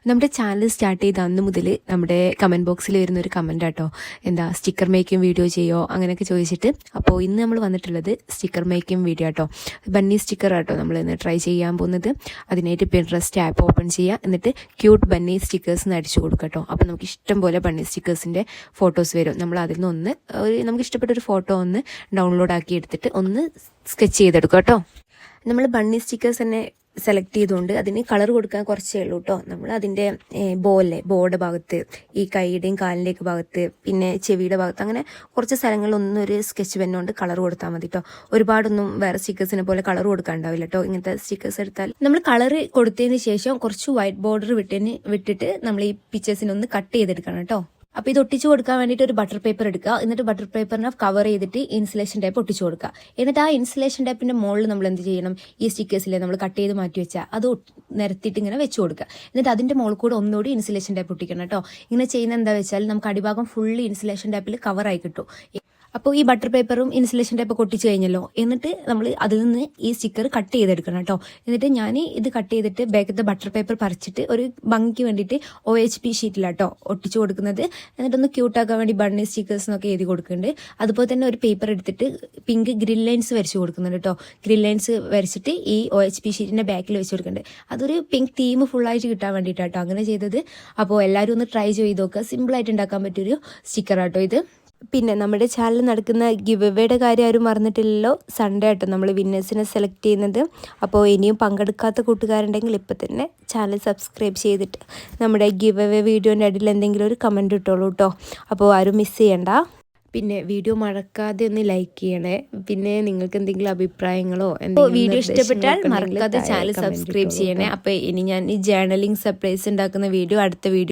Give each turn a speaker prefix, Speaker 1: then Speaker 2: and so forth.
Speaker 1: നമ്മുടെ channel start ചെയ്ത അന്ന് മുതൽ നമ്മുടെ കമൻറ്റ് ബോക്സിൽ വരുന്നൊരു കമൻ്റ് ആട്ടോ, എന്താ സ്റ്റിക്കർ മേക്കിംഗ് വീഡിയോ ചെയ്യോ അങ്ങനെയൊക്കെ ചോദിച്ചിട്ട്. അപ്പോൾ ഇന്ന് നമ്മൾ വന്നിട്ടുള്ളത് സ്റ്റിക്കർ മേക്കിംഗ് വീഡിയോ ആട്ടോ. ബണ്ണി സ്റ്റിക്കർ ആട്ടോ നമ്മൾ ഇന്ന് ട്രൈ ചെയ്യാൻ പോകുന്നത്. അതിനായിട്ട് പിൻട്രസ്റ്റ് ആപ്പ് ഓപ്പൺ ചെയ്യുക, എന്നിട്ട് ക്യൂട്ട് ബണ്ണി സ്റ്റിക്കേഴ്സ് എന്ന് അടിച്ചു കൊടുക്കുക കേട്ടോ. അപ്പോൾ നമുക്ക് ഇഷ്ടം പോലെ ബണ്ണി സ്റ്റിക്കേഴ്സിൻ്റെ ഫോട്ടോസ് വരും. നമ്മൾ അതിൽ നിന്ന് നമുക്ക് ഇഷ്ടപ്പെട്ട ഒരു ഫോട്ടോ ഒന്ന് ഡൗൺലോഡ് ആക്കി എടുത്തിട്ട് ഒന്ന് സ്കെച്ച് ചെയ്തെടുക്കുക കേട്ടോ. നമ്മൾ ബണ്ണി സ്റ്റിക്കേഴ്സ് തന്നെ സെലക്ട് ചെയ്തുകൊണ്ട് അതിന് കളർ കൊടുക്കാൻ കുറച്ചേ ഉള്ളൂ കേട്ടോ. നമ്മൾ അതിൻ്റെ ബോർഡ് ഭാഗത്ത്, ഈ കൈയുടെയും കാലിൻ്റെയൊക്കെ ഭാഗത്ത്, പിന്നെ ചെവിയുടെ ഭാഗത്ത്, അങ്ങനെ കുറച്ച് സ്ഥലങ്ങളിലൊന്നും ഒരു സ്കെച്ച് പെൻ കൊണ്ട് കളർ കൊടുത്താൽ മതി കേട്ടോ. ഒരുപാടൊന്നും വേറെ സ്റ്റിക്കേഴ്സിനെ പോലെ കളർ കൊടുക്കാണ്ടാവില്ല കേട്ടോ. ഇങ്ങനത്തെ സ്റ്റിക്കേഴ്സ് എടുത്താൽ നമ്മൾ കളർ കൊടുത്തതിന് ശേഷം കുറച്ച് വൈറ്റ് ബോർഡർ വിട്ടിട്ട് നമ്മൾ ഈ പിക്ചേഴ്സിനൊന്ന് കട്ട് ചെയ്തെടുക്കണം കേട്ടോ. അപ്പോൾ ഇത് ഒട്ടിച്ചു കൊടുക്കാൻ വേണ്ടിയിട്ട് ഒരു ബട്ടർ പേപ്പർ എടുക്കുക. എന്നിട്ട് ബട്ടർ പേപ്പറിനെ കവർ ചെയ്തിട്ട് ഇൻസുലേഷൻ ടൈപ്പ് ഒട്ടിച്ചു കൊടുക്കുക. എന്നിട്ട് ആ ഇൻസുലേഷൻ ടൈപ്പിന്റെ മുകളിൽ നമ്മൾ എന്ത് ചെയ്യണം, ഈ സ്റ്റിക്കേഴ്സിലെ നമ്മൾ കട്ട് ചെയ്ത് മാറ്റി വെച്ചാൽ അത് നിരത്തിയിട്ട് ഇങ്ങനെ വെച്ച് കൊടുക്കുക. എന്നിട്ട് അതിന്റെ മുകളിൽ കൂടെ ഒന്നുകൂടി ഇൻസുലേഷൻ ടൈപ്പ് ഒട്ടിക്കണം കേട്ടോ. ഇങ്ങനെ ചെയ്യുന്നത് എന്താ വെച്ചാൽ നമുക്ക് അടിഭാഗം ഫുള്ള് ഇൻസുലേഷൻ ടൈപ്പിൽ കവറായി കിട്ടും. അപ്പോൾ ഈ ബട്ടർ പേപ്പറും ഇൻസുലേഷൻ ടൈപ്പൊക്കെ ഒട്ടിച്ച് കഴിഞ്ഞല്ലോ. എന്നിട്ട് നമ്മൾ അതിൽ നിന്ന് ഈ സ്റ്റിക്കർ കട്ട് ചെയ്തെടുക്കണം കേട്ടോ. എന്നിട്ട് ഞാൻ ഇത് കട്ട് ചെയ്തിട്ട് ബാക്കത്തെ ബട്ടർ പേപ്പർ പറിച്ചിട്ട് ഒരു ഭംഗിക്ക് വേണ്ടിയിട്ട് OHP ഷീറ്റിലാട്ടോ ഒട്ടിച്ചു കൊടുക്കുന്നത്. എന്നിട്ടൊന്ന് ക്യൂട്ടാക്കാൻ വേണ്ടി ബണ്ണി സ്റ്റിക്കേഴ്സ് എന്നൊക്കെ എഴുതി കൊടുക്കുന്നുണ്ട്. അതുപോലെ തന്നെ ഒരു പേപ്പർ എടുത്തിട്ട് പിങ്ക് ഗ്രിൽ ലൈൻസ് വരച്ച് കൊടുക്കുന്നുണ്ട് കേട്ടോ. ഗ്രിൽ ലൈൻസ് വരച്ചിട്ട് ഈ OHP ഷീറ്റിന്റെ ബാക്കിൽ വെച്ച് കൊടുക്കുന്നുണ്ട്. അതൊരു പിങ്ക് തീം ഫുള്ളായിട്ട് കിട്ടാൻ വേണ്ടിയിട്ടാട്ടോ അങ്ങനെ ചെയ്തത്. അപ്പോൾ എല്ലാവരും ഒന്ന് ട്രൈ ചെയ്ത് നോക്കുക. സിമ്പിളായിട്ട് ഉണ്ടാക്കാൻ പറ്റിയൊരു സ്റ്റിക്കറാട്ടോ ഇത്. പിന്നെ നമ്മുടെ ചാനലിൽ നടക്കുന്ന ഗിവ് എവേയുടെ കാര്യം ആരും മറന്നിട്ടില്ലല്ലോ. സൺഡേ ആട്ടോ നമ്മൾ വിന്നേഴ്സിനെ സെലക്ട് ചെയ്യുന്നത്. അപ്പോൾ ഇനിയും പങ്കെടുക്കാത്ത കൂട്ടുകാരുണ്ടെങ്കിൽ ഇപ്പം തന്നെ ചാനൽ സബ്സ്ക്രൈബ് ചെയ്തിട്ട് നമ്മുടെ ഗിവ് എവേ വീഡിയോൻ്റെ അടിയിൽ എന്തെങ്കിലും ഒരു കമൻറ്റ് ഇട്ടോളൂ കേട്ടോ. അപ്പോൾ ആരും മിസ് ചെയ്യണ്ട. പിന്നെ വീഡിയോ മറക്കാതെ ഒന്ന് ലൈക്ക് ചെയ്യണേ. പിന്നെ നിങ്ങൾക്ക് എന്തെങ്കിലും അഭിപ്രായങ്ങളോ വീഡിയോ ഇഷ്ടപ്പെട്ടാൽ മറക്കാതെ ചാനൽ സബ്സ്ക്രൈബ് ചെയ്യണേ. അപ്പോൾ ഇനി ഞാൻ ഈ ജേർണലിംഗ് സർപ്രൈസ് ഉണ്ടാക്കുന്ന വീഡിയോ അടുത്ത വീഡിയോ